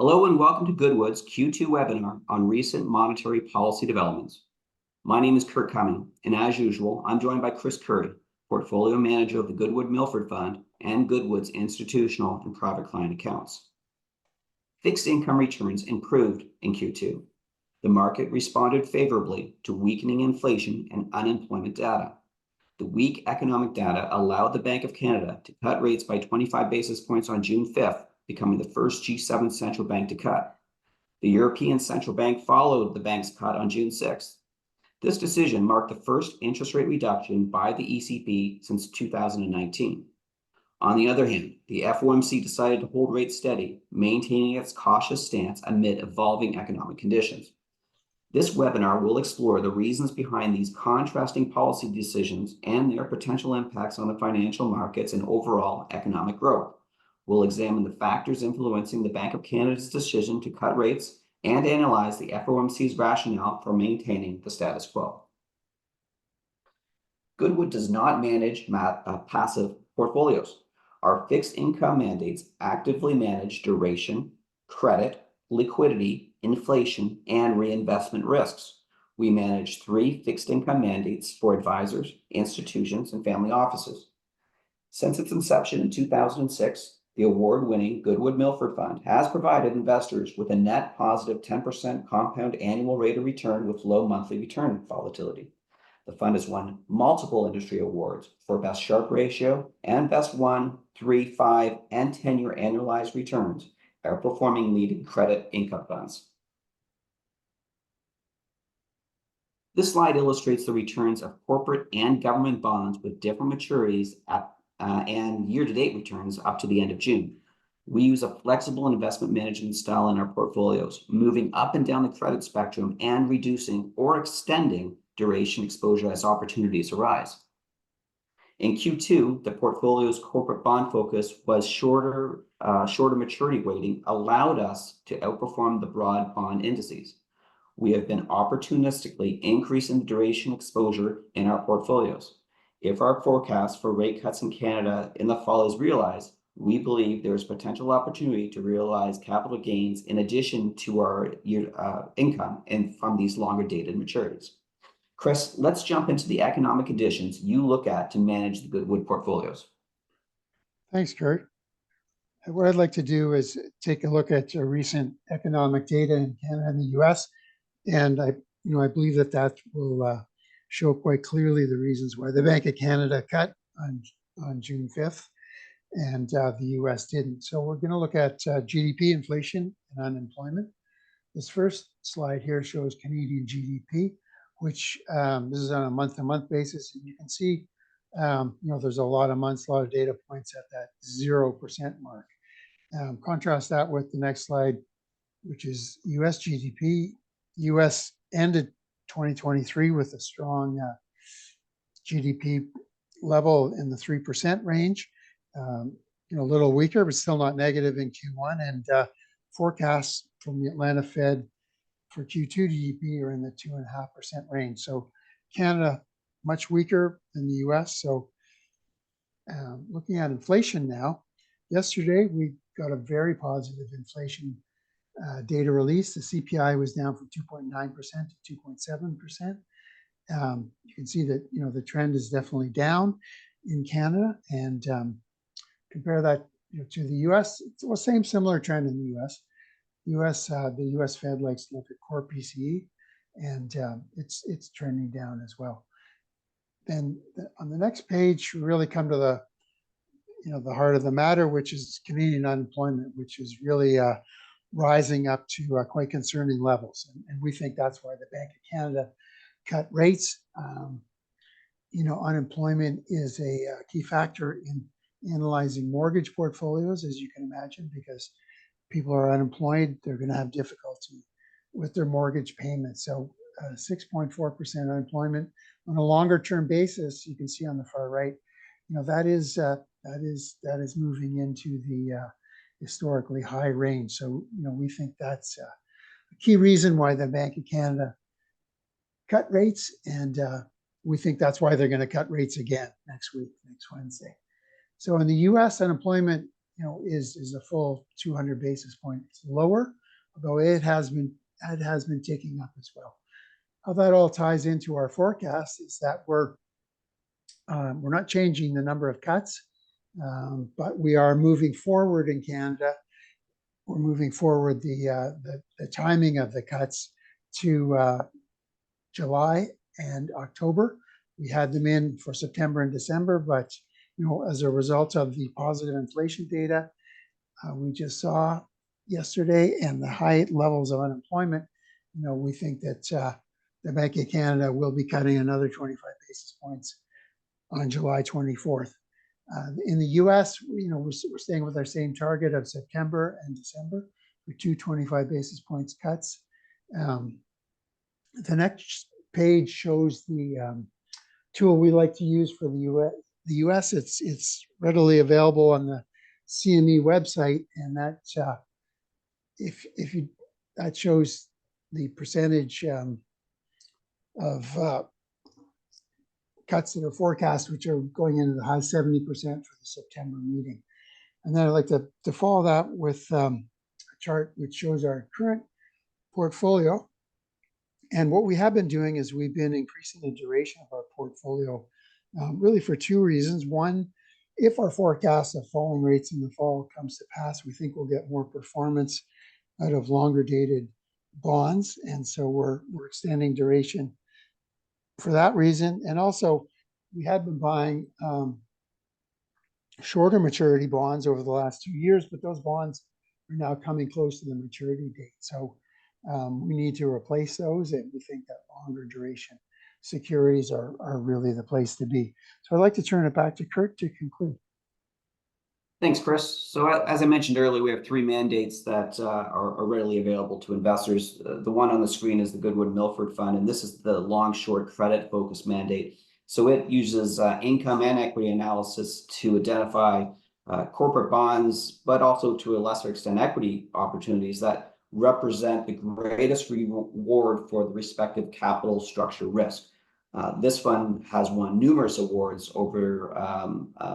Hello and welcome to Goodwood's Q2 webinar on recent monetary policy developments. My name is Curt Cumming, and as usual, I'm joined by Currie, Portfolio Manager of the Goodwood Milford Fund and Goodwood's institutional and private client accounts. Fixed income returns improved in Q2. The market responded favorably to weakening inflation and unemployment data. The weak economic data allowed the Bank of Canada to cut rates by 25 basis points on June 5th, becoming the first G7 central bank to cut. The European Central Bank followed the bank's cut on June 6th. This decision marked the first interest rate reduction by the ECB since 2019. On the other hand, the FOMC decided to hold rates steady, maintaining its cautious stance amid evolving economic conditions. This webinar will explore the reasons behind these contrasting policy decisions and their potential impacts on the financial markets and overall economic growth. We'll examine the factors influencing the Bank of Canada's decision to cut rates and analyze the FOMC's rationale for maintaining the status quo. Goodwood does not manage passive portfolios. Our fixed income mandates actively manage duration, credit, liquidity, inflation, and reinvestment risks. We manage 3 fixed income mandates for advisors, institutions, and family offices. Since its inception in 2006, the award-winning Goodwood Milford Fund has provided investors with a net positive 10% compound annual rate of return with low monthly return volatility. The fund has won multiple industry awards for Best Sharpe Ratio and Best 1, 3, 5, and 10-year annualized returns, outperforming leading credit income funds. This slide illustrates the returns of corporate and government bonds with different maturities and year-to-date returns up to the end of June. We use a flexible investment management style in our portfolios, moving up and down the credit spectrum and reducing or extending duration exposure as opportunities arise. In Q2, the portfolio's corporate bond focus was shorter maturity weighting allowed us to outperform the broad bond indices. We have been opportunistically increasing the duration exposure in our portfolios. If our forecast for rate cuts in Canada in the fall is realized, we believe there is potential opportunity to realize capital gains in addition to our income and from these longer dated maturities. Chris, let's jump into the economic conditions you look at to manage the Goodwood portfolios. Thanks, Curt. What I'd like to do is take a look at recent economic data in Canada and the U.S. And I believe that will show quite clearly the reasons why the Bank of Canada cut on June 5th and the U.S. didn't. So we're going to look at GDP, inflation, and unemployment. This first slide here shows Canadian GDP, which this is on a month-to-month basis, and you can see there's a lot of months, a lot of data points at that 0% mark. Contrast that with the next slide, which is U.S. GDP. U.S. ended 2023 with a strong GDP level in the 3% range, a little weaker, but still not negative in Q1. And forecasts from the Atlanta Fed for Q2 GDP are in the 2.5% range. So Canada, much weaker than the US. So looking at inflation now, yesterday we got a very positive inflation data release. The CPI was down from 2.9% to 2.7%. You can see that the trend is definitely down in Canada, and compare that to the US. It's the same similar trend in the US. The US Fed likes to look at core PCE, and it's trending down as well. Then on the next page, we really come to the heart of the matter, which is Canadian unemployment, which is really rising up to quite concerning levels, and we think that's why the Bank of Canada cut rates. Unemployment is a key factor in analyzing mortgage portfolios, as you can imagine, because people are unemployed, they're going to have difficulty with their mortgage payments. So 6.4% unemployment on a longer term basis, you can see on the far right, that is moving into the historically high range. So we think that's a key reason why the Bank of Canada cut rates, and we think that's why they're going to cut rates again next week, next Wednesday. So in the U.S., unemployment is a full 200 basis points lower, although it has been ticking up as well. How that all ties into our forecast is that we're not changing the number of cuts, but we are moving forward in Canada. We're moving forward the timing of the cuts to July and October. We had them in for September and December, but as a result of the positive inflation data we just saw yesterday and the high levels of unemployment, we think that the Bank of Canada will be cutting another 25 basis points on July 24th. In the U.S., we're staying with our same target of September and December for 225 basis points cuts. The next page shows the tool we like to use for the U.S. It's readily available on the CME website, and that that shows the percentage of cuts that are forecast, which are going into the high 70% for the September meeting. And then I'd like to follow that with a chart which shows our current portfolio. And what we have been doing is we've been increasing the duration of our portfolio really for two reasons. One, if our forecast of falling rates in the fall comes to pass, we think we'll get more performance out of longer dated bonds. And so we're extending duration for that reason. And also, we had been buying shorter maturity bonds over the last 2 years, but those bonds are now coming close to the maturity date. So we need to replace those, and we think that longer duration securities are really the place to be. So I'd like to turn it back to Curt to conclude. Thanks, Chris. So as I mentioned earlier, we have 3 mandates that are readily available to investors. The one on the screen is the Goodwood Milford Fund, and this is the long-short credit-focused mandate. So it uses income and equity analysis to identify corporate bonds, but also to a lesser extent equity opportunities that represent the greatest reward for the respective capital structure risk. This fund has won numerous awards over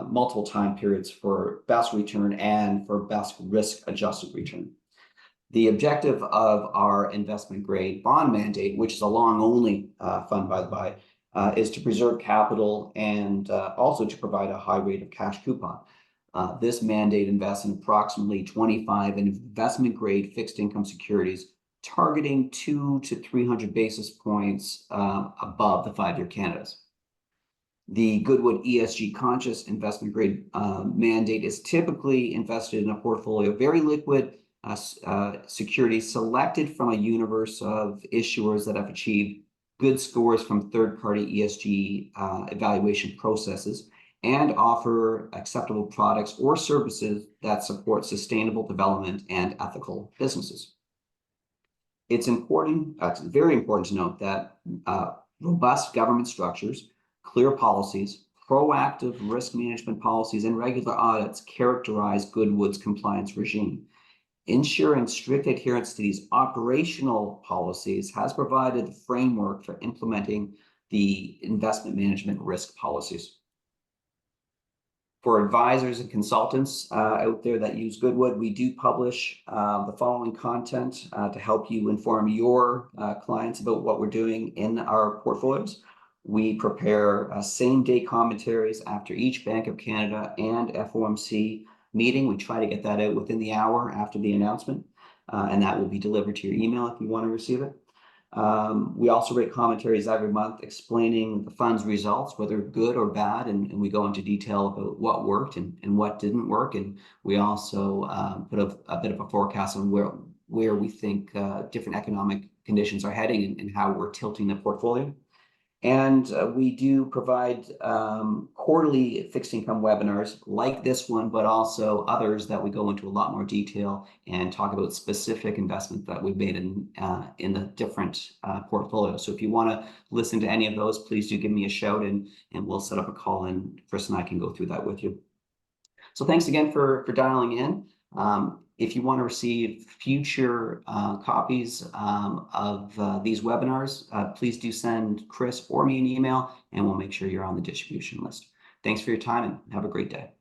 multiple time periods for best return and for best risk-adjusted return. The objective of our investment grade bond mandate, which is a long-only fund, by the by, is to preserve capital and also to provide a high rate of cash coupon. This mandate invests in approximately 25 investment grade fixed income securities, targeting 200 to 300 basis points above the 5-year Canadas. The Goodwood ESG conscious investment grade mandate is typically invested in a portfolio of very liquid securities selected from a universe of issuers that have achieved good scores from third-party ESG evaluation processes and offer acceptable products or services that support sustainable development and ethical businesses. It's very important to note that robust government structures, clear policies, proactive risk management policies, and regular audits characterize Goodwood's compliance regime. Ensuring strict adherence to these operational policies has provided the framework for implementing the investment management risk policies. For advisors and consultants out there that use Goodwood, we do publish the following content to help you inform your clients about what we're doing in our portfolios. We prepare same-day commentaries after each Bank of Canada and FOMC meeting. We try to get that out within the hour after the announcement, and that will be delivered to your email if you want to receive it. We also write commentaries every month explaining the fund's results, whether good or bad, and we go into detail about what worked and what didn't work. And we also put a bit of a forecast on where we think different economic conditions are heading and how we're tilting the portfolio. And we do provide quarterly fixed income webinars like this one, but also others that we go into a lot more detail and talk about specific investments that we've made in the different portfolios. So if you want to listen to any of those, please do give me a shout and we'll set up a call and Chris and I can go through that with you. So thanks again for dialing in. If you want to receive future copies of these webinars, please do send Chris or me an email and we'll make sure you're on the distribution list. Thanks for your time and have a great day.